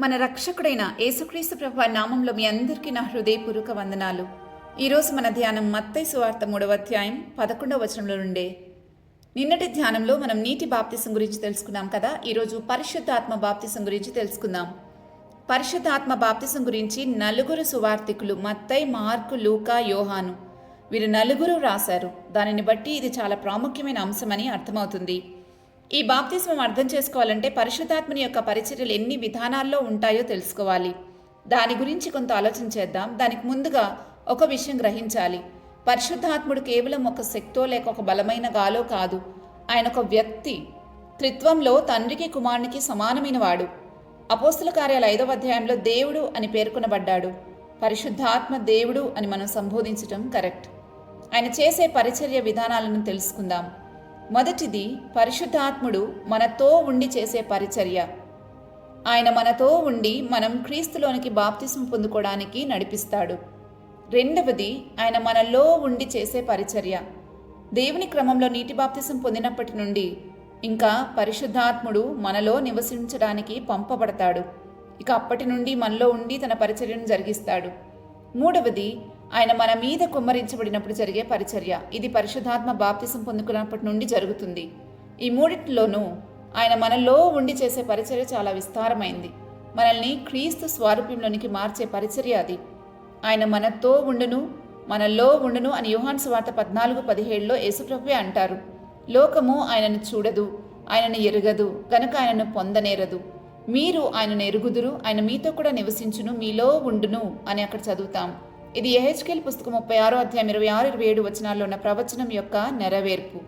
మన రక్షకుడైన యేసుక్రీస్తు ప్రభువు నామంలో మీ అందరికీ నా హృదయపూర్వక వందనాలు. ఈరోజు మన ధ్యానం మత్తయి సువార్త 3వ అధ్యాయం 11వ వచనంలో నుండే. నిన్నటి ధ్యానంలో మనం నీటి బాప్తిసం గురించి తెలుసుకున్నాం కదా. ఈరోజు పరిశుద్ధాత్మ బాప్తిసం గురించి తెలుసుకుందాం. పరిశుద్ధాత్మ బాప్తిసం గురించి నలుగురు సువార్తికులు మత్తయి, మార్కు, లూకా, యోహాను వీరు నలుగురు రాశారు. దానిని బట్టి ఇది చాలా ప్రాముఖ్యమైన అంశమని అర్థమవుతుంది. ఈ బాప్తిస్మం అర్థం చేసుకోవాలంటే పరిశుద్ధాత్మని యొక్క పరిచర్యలు ఎన్ని విధానాల్లో ఉంటాయో తెలుసుకోవాలి. దాని గురించి కొంత ఆలోచన చేద్దాం. దానికి ముందుగా ఒక విషయం గ్రహించాలి. పరిశుద్ధాత్ముడు కేవలం ఒక శక్తో లేక ఒక బలమైన గాలో కాదు. ఆయన ఒక వ్యక్తి. త్రిత్వంలో తండ్రికి కుమారునికి సమానమైన వాడు. అపోస్తుల కార్యాల 5వ అధ్యాయంలో దేవుడు అని పేర్కొనబడ్డాడు. పరిశుద్ధాత్మ దేవుడు అని మనం సంబోధించటం కరెక్ట్. ఆయన చేసే పరిచర్య విధానాలను తెలుసుకుందాం. మొదటిది, పరిశుద్ధాత్ముడు మనతో ఉండి చేసే పరిచర్య. ఆయన మనతో ఉండి మనం క్రీస్తులోనికి బాప్తిసం పొందుకోవడానికి నడిపిస్తాడు. రెండవది, ఆయన మనలో ఉండి చేసే పరిచర్య. దేవుని క్రమంలో నీటి బాప్తిసం పొందినప్పటి నుండి ఇంకా పరిశుద్ధాత్ముడు మనలో నివసించడానికి పంపబడతాడు. ఇక అప్పటి నుండి మనలో ఉండి తన పరిచర్యను జరిగిస్తాడు. మూడవది, ఆయన మన మీద కుమ్మరించబడినప్పుడు జరిగే పరిచర్య. ఇది పరిశుద్ధాత్మ బాప్తిసం పొందుకున్నప్పటి నుండి జరుగుతుంది. ఈ మూడింటిలోనూ ఆయన మనలో ఉండి చేసే పరిచర్య చాలా విస్తారమైంది. మనల్ని క్రీస్తు స్వరూపంలోనికి మార్చే పరిచర్య అది. ఆయన మనతో ఉండును, మనలో ఉండును అని యోహాను సువార్త 14:17లో యేసుప్రభువే అంటారు. లోకము ఆయనను చూడదు, ఆయనను ఎరుగదు, గనుక ఆయనను పొందనేరదు. మీరు ఆయనను ఎరుగుదురు, ఆయన మీతో కూడా నివసించును, మీలో ఉండును అని అక్కడ చదువుతాం. ఇది యెహెజ్కేలు పుస్తకం 36వ అధ్యాయం 26-27 వచనాల్లో ఉన్న ప్రవచనం యొక్క నెరవేర్పు.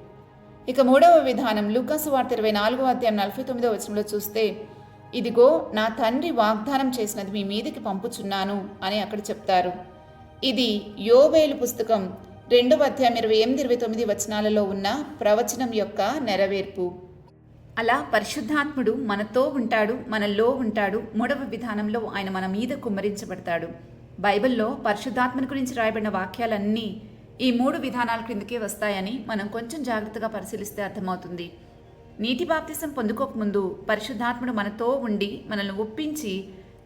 ఇక మూడవ విధానం లూకా సువార్త 24వ అధ్యాయం 49వ వచనంలో చూస్తే, ఇదిగో నా తండ్రి వాగ్దానం చేసినది మీ మీదకి పంపుచున్నాను అని అక్కడ చెప్తారు. ఇది యోవేలు పుస్తకం 2వ అధ్యాయం 28-29 వచనాలలో ఉన్న ప్రవచనం యొక్క నెరవేర్పు. అలా పరిశుద్ధాత్ముడు మనతో ఉంటాడు, మనలో ఉంటాడు. మూడవ విధానంలో ఆయన మన మీద కుమ్మరించబడతాడు. బైబిల్లో పరిశుద్ధాత్మని గురించి రాయబడిన వాక్యాలన్నీ ఈ 3 విధానాల క్రిందకే వస్తాయని మనం కొంచెం జాగ్రత్తగా పరిశీలిస్తే అర్థమవుతుంది. నీటి బాప్తిసం పొందుకోకముందు పరిశుద్ధాత్ముడు మనతో ఉండి మనల్ని ఒప్పించి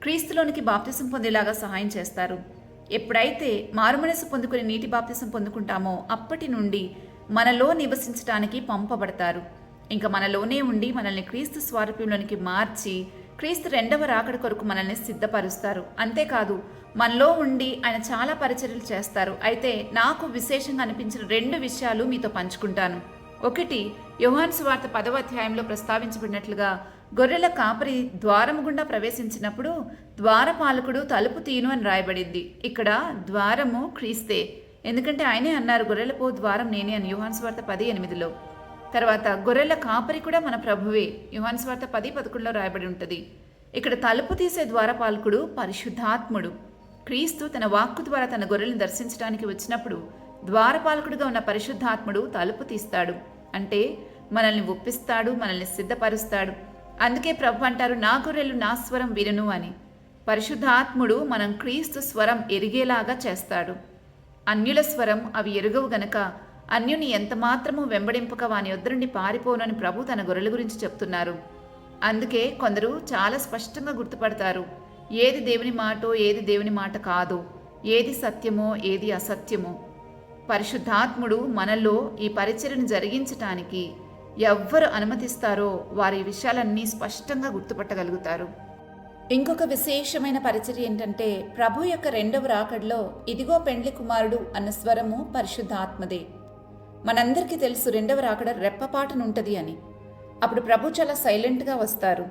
క్రీస్తులోనికి బాప్తిసం పొందేలాగా సహాయం చేస్తారు. ఎప్పుడైతే మారుమనసు పొందుకుని నీటి బాప్తిసం పొందుకుంటామో అప్పటి నుండి మనలో నివసించడానికి పంపబడతారు. ఇంకా మనలోనే ఉండి మనల్ని క్రీస్తు స్వరూపంలోనికి మార్చి క్రీస్తు రెండవ రాకడ కొరకు మనల్ని సిద్ధపరుస్తారు. అంతేకాదు, మనలో ఉండి ఆయన చాలా పరిచర్యలు చేస్తారు. అయితే నాకు విశేషంగా అనిపించిన 2 విషయాలు మీతో పంచుకుంటాను. ఒకటి, యోహాను సువార్త 10వ అధ్యాయంలో ప్రస్తావించబడినట్లుగా గొర్రెల కాపరి ద్వారము గుండా ప్రవేశించినప్పుడు ద్వారపాలకుడు తలుపు తీను అని రాయబడింది. ఇక్కడ ద్వారము క్రీస్తే, ఎందుకంటే ఆయనే అన్నారు, గొర్రెలపో ద్వారం నేనే అని యోహాను సువార్త 10:8లో. తర్వాత గొర్రెల కాపరి కూడా మన ప్రభువే, యోహాను సువార్త 10:11లో రాయబడి ఉంటుంది. ఇక్కడ తలుపు తీసే ద్వారపాలకుడు పరిశుద్ధాత్ముడు. క్రీస్తు తన వాక్కు ద్వారా తన గొర్రెలను దర్శించడానికి వచ్చినప్పుడు ద్వారపాలకుడుగా ఉన్న పరిశుద్ధాత్ముడు తలుపు తీస్తాడు. అంటే మనల్ని ఒప్పిస్తాడు, మనల్ని సిద్ధపరుస్తాడు. అందుకే ప్రభు అంటారు, నా గొర్రెలు నా స్వరం వినును అని. పరిశుద్ధాత్ముడు మనం క్రీస్తు స్వరం ఎరిగేలాగా చేస్తాడు. అన్యుల స్వరం అవి ఎరుగవు గనక అన్యుని ఎంత మాత్రము వెంబడింపక వాని యొద్ద నుండి పారిపోనని ప్రభు తన గొర్రెల గురించి చెప్తున్నారు. అందుకే కొందరు చాలా స్పష్టంగా గుర్తుపడతారు, ఏది దేవుని మాటో ఏది దేవుని మాట కాదో, ఏది సత్యమో ఏది అసత్యమో. పరిశుద్ధాత్ముడు మనలో ఈ పరిచర్యను జరిగించటానికి ఎవ్వరు అనుమతిస్తారో వారి విషయాలన్నీ స్పష్టంగా గుర్తుపట్టగలుగుతారు. ఇంకొక విశేషమైన పరిచర్య ఏంటంటే, ప్రభు యొక్క రెండవ రాకడలో ఇదిగో పెండ్లి కుమారుడు అన్న స్వరము పరిశుద్ధాత్మదే. మనందరికీ తెలుసు రెండవ రాకడ రెప్పపాటునుంటది అని. అప్పుడు ప్రభు చాలా సైలెంట్గా వస్తారు.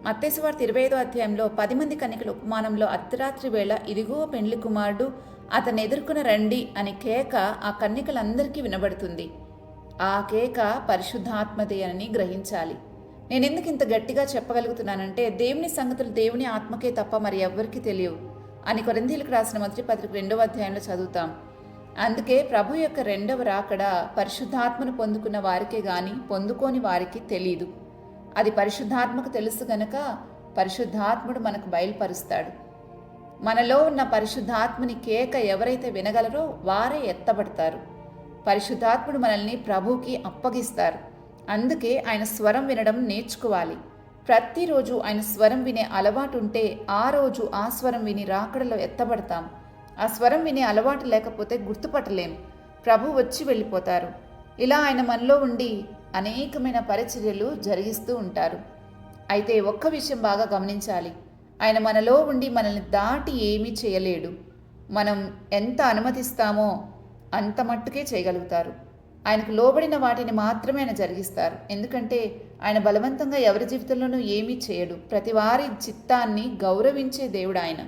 మత్తయి సువార్త 25వ అధ్యాయంలో 10 మంది కన్యకల ఉపమానంలో అర్ధరాత్రి వేళ ఇదిగో పెండ్లి కుమారుడు, అతన్ని ఎదుర్కొన రండి అని కేక ఆ కన్యకలందరికీ వినబడుతుంది. ఆ కేక పరిశుద్ధాత్మదే అని గ్రహించాలి. నేనెందుకు ఇంత గట్టిగా చెప్పగలుగుతున్నానంటే, దేవుని సంగతులు దేవుని ఆత్మకే తప్ప మరి ఎవ్వరికీ తెలియవు అని కొరింథీయులకు రాసిన మొదటి పత్రిక 2వ అధ్యాయంలో చదువుతాం. అందుకే ప్రభు యొక్క రెండవ రాకడ పరిశుద్ధాత్మను పొందుకున్న వారికే గాని పొందుకోని వారికి తెలీదు. అది పరిశుద్ధాత్మకు తెలుసు గనక పరిశుద్ధాత్ముడు మనకు బయలుపరుస్తాడు. మనలో ఉన్న పరిశుద్ధాత్మని కేక ఎవరైతే వినగలరో వారే ఎత్తబడతారు. పరిశుద్ధాత్ముడు మనల్ని ప్రభువుకి అప్పగిస్తారు. అందుకే ఆయన స్వరం వినడం నేర్చుకోవాలి. ప్రతిరోజు ఆయన స్వరం వినే అలవాటు ఉంటే ఆ రోజు ఆ స్వరం విని రాకడలో ఎత్తబడతాం. ఆ స్వరం వినే అలవాటు లేకపోతే గుర్తుపట్టలేం. ప్రభు వచ్చి వెళ్ళిపోతారు. ఇలా ఆయన మనలో ఉండి అనేకమైన పరిచర్యలు జరిగిస్తూ ఉంటారు. అయితే ఒక్క విషయం బాగా గమనించాలి. ఆయన మనలో ఉండి మనల్ని దాటి ఏమీ చేయలేడు. మనం ఎంత అనుమతిస్తామో అంత మట్టుకే చేయగలుగుతారు. ఆయనకు లోబడిన వాటిని మాత్రమే ఆయన జరిగిస్తారు. ఎందుకంటే ఆయన బలవంతంగా ఎవరి జీవితంలోనూ ఏమీ చేయడు. ప్రతి వారి చిత్తాన్ని గౌరవించే దేవుడు ఆయన.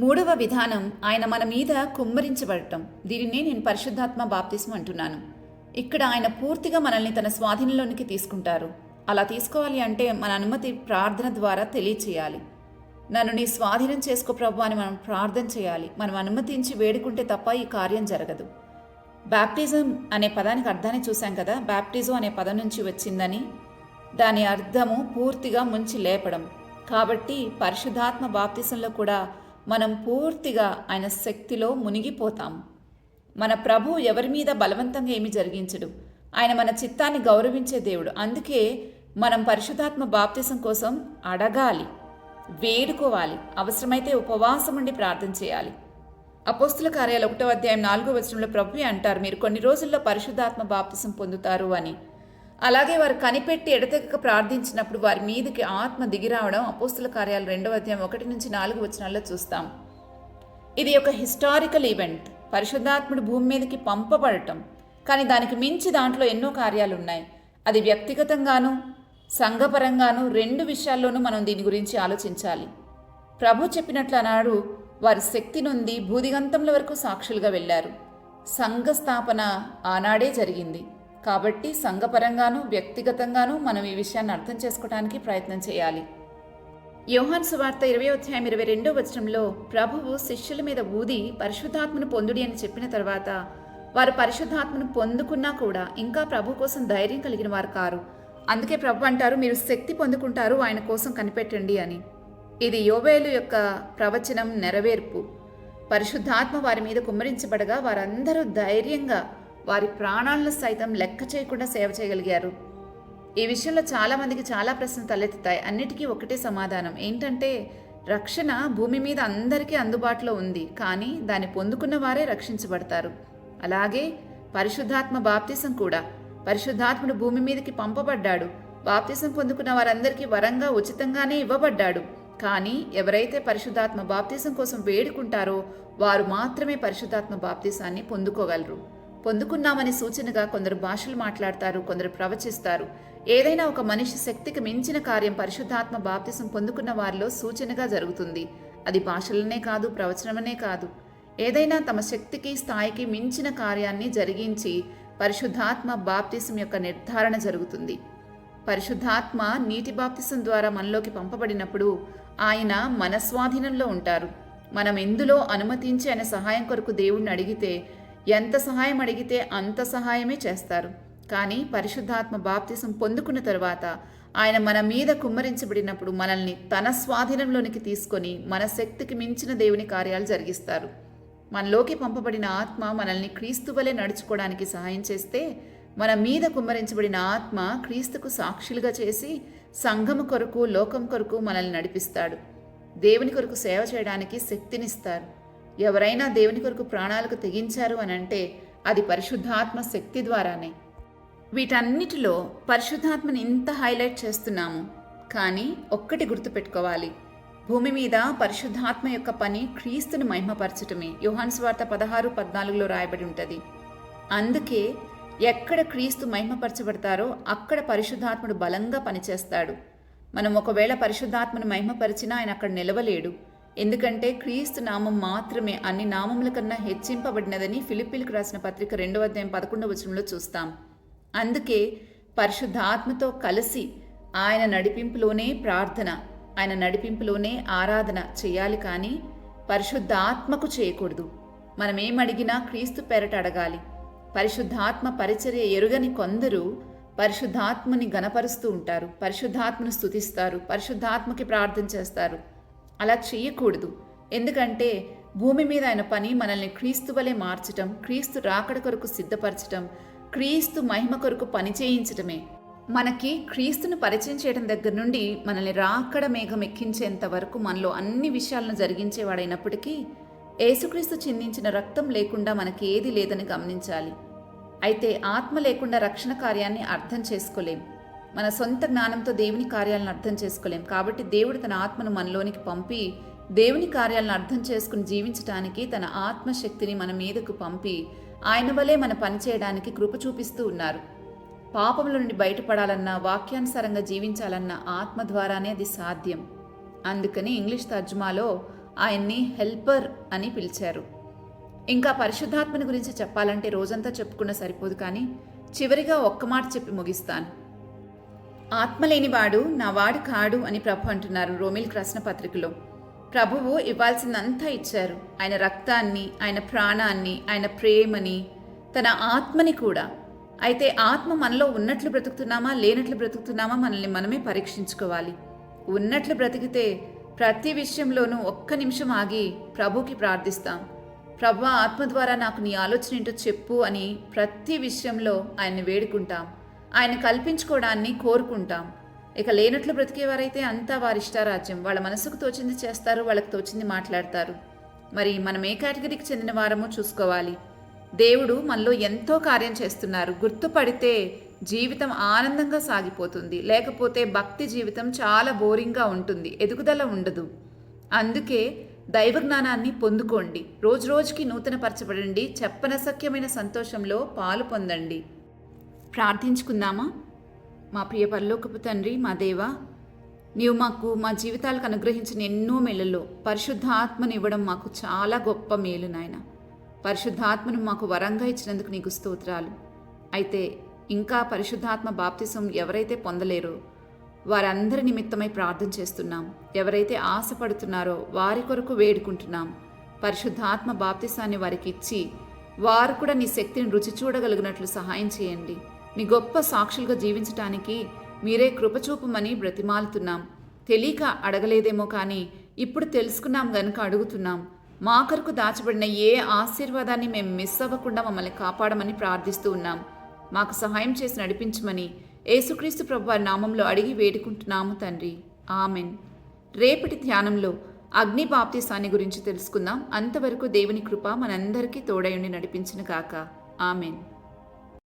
మూడవ విధానం ఆయన మన మీద కుమ్మరించబడటం. దీనినే నేను పరిశుద్ధాత్మ బాప్తిస్మం అంటున్నాను. ఇక్కడ ఆయన పూర్తిగా మనల్ని తన స్వాధీనంలోనికి తీసుకుంటారు. అలా తీసుకోవాలి అంటే మన అనుమతి ప్రార్థన ద్వారా తెలియచేయాలి. నన్ను నీ స్వాధీనం చేసుకో ప్రభు అని మనం ప్రార్థన చేయాలి. మనం అనుమతించి వేడుకుంటే తప్ప ఈ కార్యం జరగదు. బాప్టిజం అనే పదానికి అర్థాన్ని చూసాం కదా. బాప్టిజం అనే పదం నుంచి వచ్చిందని. దాని అర్థము పూర్తిగా ముంచి లేపడం. కాబట్టి పరిశుద్ధాత్మ బాప్తిజంలో కూడా మనం పూర్తిగా ఆయన శక్తిలో మునిగిపోతాం. మన ప్రభు ఎవరి మీద బలవంతంగా ఏమీ జరిగించడు. ఆయన మన చిత్తాన్ని గౌరవించే దేవుడు. అందుకే మనం పరిశుద్ధాత్మ బాప్తిజం కోసం అడగాలి, వేడుకోవాలి, అవసరమైతే ఉపవాసం ఉండి ప్రార్థన చేయాలి. అపోస్తుల కార్యాలు 1వ అధ్యాయం 4వ వచనంలో ప్రభువే అంటారు, మీరు కొన్ని రోజుల్లో పరిశుద్ధాత్మ బాప్తిజం పొందుతారు అని. అలాగే వారు కనిపెట్టి ఎడతెగక ప్రార్థించినప్పుడు వారి మీదకి ఆత్మ దిగిరావడం అపోస్తుల కార్యాలు 2వ అధ్యాయం 1 నుంచి 4 వచనాల్లో చూస్తాం. ఇది ఒక హిస్టారికల్ ఈవెంట్. పరిశుద్ధాత్ముడు భూమి మీదకి పంపబడటం. కానీ దానికి మించి దాంట్లో ఎన్నో కార్యాలున్నాయి. అది వ్యక్తిగతంగాను సంఘపరంగాను 2 విషయాల్లోనూ మనం దీని గురించి ఆలోచించాలి. ప్రభు చెప్పినట్లు అన్నాడు, వారి శక్తి నుండి భూదిగంతముల వరకు సాక్షులుగా వెళ్ళారు. సంఘ స్థాపన ఆనాడే జరిగింది. కాబట్టి సంఘపరంగాను వ్యక్తిగతంగాను మనం ఈ విషయాన్ని అర్థం చేసుకోవడానికి ప్రయత్నం చేయాలి. యోహాను సువార్త 20వ అధ్యాయం 22వ వచనంలో ప్రభువు శిష్యుల మీద ఊది పరిశుద్ధాత్మను పొందుడి అని చెప్పిన తర్వాత వారు పరిశుద్ధాత్మను పొందుకున్నా కూడా ఇంకా ప్రభు కోసం ధైర్యం కలిగిన వారు కారు. అందుకే ప్రభు అంటారు, మీరు శక్తి పొందుకుంటారు, ఆయన కోసం కనిపెట్టండి అని. ఇది యోవేలు యొక్క ప్రవచనం నెరవేర్పు. పరిశుద్ధాత్మ వారి మీద కుమ్మరించబడగా వారందరూ ధైర్యంగా వారి ప్రాణాలను సైతం లెక్క చేయకుండా సేవ చేయగలిగారు. ఈ విషయంలో చాలామందికి చాలా ప్రశ్నలు తలెత్తుతాయి. అన్నిటికీ ఒకటే సమాధానం ఏంటంటే, రక్షణ భూమి మీద అందరికీ అందుబాటులో ఉంది, కానీ దాన్ని పొందుకున్న వారే రక్షించబడతారు. అలాగే పరిశుద్ధాత్మ బాప్తిసం కూడా. పరిశుద్ధాత్ముడు భూమి మీదకి పంపబడ్డాడు. బాప్తిసం పొందుకున్న వారందరికీ వరంగా ఉచితంగానే ఇవ్వబడ్డాడు. కానీ ఎవరైతే పరిశుద్ధాత్మ బాప్తిసం కోసం వేడుకుంటారో వారు మాత్రమే పరిశుద్ధాత్మ బాప్తిసాన్ని పొందుకోగలరు. పొందుకున్నామని సూచనగా కొందరు భాషలు మాట్లాడతారు, కొందరు ప్రవచిస్తారు. ఏదైనా ఒక మనిషి శక్తికి మించిన కార్యం పరిశుద్ధాత్మ బాప్తిసం పొందుకున్న వారిలో సూచనగా జరుగుతుంది. అది భాషలనే కాదు, ప్రవచనమనే కాదు. ఏదైనా తమ శక్తికి స్థాయికి మించిన కార్యాన్ని జరిగించి పరిశుద్ధాత్మ బాప్తిసం యొక్క నిర్ధారణ జరుగుతుంది. పరిశుద్ధాత్మ నీటి బాప్తిసం ద్వారా మనలోకి పంపబడినప్పుడు ఆయన మన స్వాధీనంలో ఉంటారు. మనం ఎందులో అనుమతించి ఆయన సహాయం కొరకు దేవుణ్ణి అడిగితే, ఎంత సహాయం అడిగితే అంత సహాయమే చేస్తారు. కానీ పరిశుద్ధాత్మ బాప్తిసం పొందుకున్న తరువాత ఆయన మన మీద కుమ్మరించబడినప్పుడు మనల్ని తన స్వాధీనంలోనికి తీసుకొని మన శక్తికి మించిన దేవుని కార్యాలు జరిగిస్తారు. మనలోకి పంపబడిన ఆత్మ మనల్ని క్రీస్తు వలె నడుచుకోవడానికి సహాయం చేస్తే, మన మీద కుమ్మరించబడిన ఆత్మ క్రీస్తుకు సాక్షులుగా చేసి సంఘము కొరకు లోకం కొరకు మనల్ని నడిపిస్తాడు. దేవుని కొరకు సేవ చేయడానికి శక్తినిస్తారు. ఎవరైనా దేవుని కొరకు ప్రాణాలకు తెగించారు అని అంటే అది పరిశుద్ధాత్మ శక్తి ద్వారానే. వీటన్నిటిలో పరిశుద్ధాత్మని ఇంత హైలైట్ చేస్తున్నాము, కానీ ఒక్కటి గుర్తుపెట్టుకోవాలి, భూమి మీద పరిశుద్ధాత్మ యొక్క పని క్రీస్తును మహిమపరచటమే. యోహాను సువార్త 16:14లో రాయబడి ఉంటుంది. అందుకే ఎక్కడ క్రీస్తు మహిమపరచబడతారో అక్కడ పరిశుద్ధాత్ముడు బలంగా పనిచేస్తాడు. మనం ఒకవేళ పరిశుద్ధాత్మను మహిమపరిచినా ఆయన అక్కడ నిలవలేడు. ఎందుకంటే క్రీస్తు నామం మాత్రమే అన్ని నామముల కన్నా హెచ్చింపబడినదని ఫిలిప్పీలకు రాసిన పత్రిక 2వ అధ్యాయం 11వ వచనంలో చూస్తాం. అందుకే పరిశుద్ధాత్మతో కలిసి ఆయన నడిపింపులోనే ప్రార్థన, ఆయన నడిపింపులోనే ఆరాధన చేయాలి. కానీ పరిశుద్ధాత్మకు చేయకూడదు. మనం ఏమడిగినా క్రీస్తు పేరట అడగాలి. పరిశుద్ధాత్మ పరిచర్య ఎరుగని కొందరు పరిశుద్ధాత్మని గణపరుస్తూ ఉంటారు, పరిశుద్ధాత్మను స్తుతిస్తారు, పరిశుద్ధాత్మకి ప్రార్థన చేస్తారు. అలా చేయకూడదు. ఎందుకంటే భూమి మీద ఆయన పని మనల్ని క్రీస్తు వలె మార్చటం, క్రీస్తు రాకడ కొరకు సిద్ధపరచటం, క్రీస్తు మహిమ కొరకు పని చేయించటమే. మనకి క్రీస్తును పరిచయం చేయడం దగ్గర నుండి మనల్ని రాకడ మేఘం ఎక్కించేంత వరకు మనలో అన్ని విషయాలను జరిగించేవాడైనప్పటికీ యేసుక్రీస్తు చిందించిన రక్తం లేకుండా మనకి ఏది లేదని గమనించాలి. అయితే ఆత్మ లేకుండా రక్షణ కార్యాన్ని అర్థం చేసుకోలేం. మన సొంత జ్ఞానంతో దేవుని కార్యాలను అర్థం చేసుకోలేం. కాబట్టి దేవుడు తన ఆత్మను మనలోనికి పంపి దేవుని కార్యాలను అర్థం చేసుకుని జీవించడానికి తన ఆత్మశక్తిని మన మీదకు పంపి ఆయన వలె మన పని చేయడానికి కృప చూపిస్తూ ఉన్నారు. పాపముల నుండి బయటపడాలన్నా వాక్యానుసారంగా జీవించాలన్నా ఆత్మ ద్వారానే అది సాధ్యం. అందుకని ఇంగ్లీష్ తర్జుమాలో ఆయన్ని హెల్పర్ అని పిలిచారు. ఇంకా పరిశుద్ధాత్మని గురించి చెప్పాలంటే రోజంతా చెప్పుకున్న సరిపోదు, కానీ చివరిగా ఒక్క మాట చెప్పి ముగిస్తాను. ఆత్మ లేనివాడు నా వాడు కాడు అని ప్రభు అంటున్నారు రోమీయులకు రాసిన పత్రికలో. ప్రభువు ఇవ్వాల్సిందంతా ఇచ్చారు. ఆయన రక్తాన్ని, ఆయన ప్రాణాన్ని, ఆయన ప్రేమని, తన ఆత్మని కూడా. అయితే ఆత్మ మనలో ఉన్నట్లు బ్రతుకుతున్నామా లేనట్లు బ్రతుకుతున్నామా మనల్ని మనమే పరీక్షించుకోవాలి. ఉన్నట్లు బ్రతికితే ప్రతి విషయంలోనూ ఒక్క నిమిషం ఆగి ప్రభుకి ప్రార్థిస్తాం. ప్రభువా, ఆత్మ ద్వారా నాకు నీ ఆలోచన ఏంటో చెప్పు అని ప్రతి విషయంలో ఆయన్ని వేడుకుంటాం. ఆయన కల్పించుకోవడాన్ని కోరుకుంటాం. ఇక లేనట్లు బ్రతికేవారైతే అంతా వారి ఇష్టారాజ్యం. వాళ్ళ మనసుకు తోచింది చేస్తారు, వాళ్ళకి తోచింది మాట్లాడతారు. మరి మనం ఏ కేటగిరీకి చెందిన వారమో చూసుకోవాలి. దేవుడు మనలో ఎంతో కార్యం చేస్తున్నారు. గుర్తుపడితే జీవితం ఆనందంగా సాగిపోతుంది. లేకపోతే భక్తి జీవితం చాలా బోరింగ్గా ఉంటుంది, ఎదుగుదల ఉండదు. అందుకే దైవ జ్ఞానాన్ని పొందుకోండి. రోజు రోజుకి నూతనపరచబడండి. చెప్పనసఖ్యమైన సంతోషంలో పాలు పొందండి. ప్రార్థించుకుందామా? మా ప్రియ పరలోకపు తండ్రి, మా దేవా, నీవు మాకు మా జీవితాలకు అనుగ్రహించిన ఎన్నో మేళ్ళలో పరిశుద్ధాత్మను ఇవ్వడం మాకు చాలా గొప్ప మేలు నాయన. పరిశుద్ధాత్మను మాకు వరంగా ఇచ్చినందుకు నీకు స్తోత్రాలు. అయితే ఇంకా పరిశుద్ధాత్మ బాప్తిసం ఎవరైతే పొందలేరో వారందరి నిమిత్తమై ప్రార్థన చేస్తున్నాం. ఎవరైతే ఆశపడుతున్నారో వారి కొరకు వేడుకుంటున్నాం. పరిశుద్ధాత్మ బాప్తిసాన్ని వారికి ఇచ్చి వారు కూడా నీ శక్తిని రుచి చూడగలిగినట్లు సహాయం చేయండి. నీ గొప్ప సాక్షులుగా జీవించటానికి మీరే కృపచూపమని బ్రతిమాలుతున్నాం. తెలియక అడగలేదేమో కానీ ఇప్పుడు తెలుసుకున్నాం గనుక అడుగుతున్నాం. మా కొరకు దాచబడిన ఏ ఆశీర్వాదాన్ని మేము మిస్ అవ్వకుండా మమ్మల్ని కాపాడమని ప్రార్థిస్తూ ఉన్నాం. మాకు సహాయం చేసి నడిపించమని యేసుక్రీస్తు ప్రభువారి నామంలో అడిగి వేడుకుంటున్నాము తండ్రి. ఆమెన్. రేపటి ధ్యానంలో అగ్ని బాప్తిసాన్ని గురించి తెలుసుకుందాం. అంతవరకు దేవుని కృప మనందరికీ తోడయుండి నడిపించును గాక. ఆమెన్.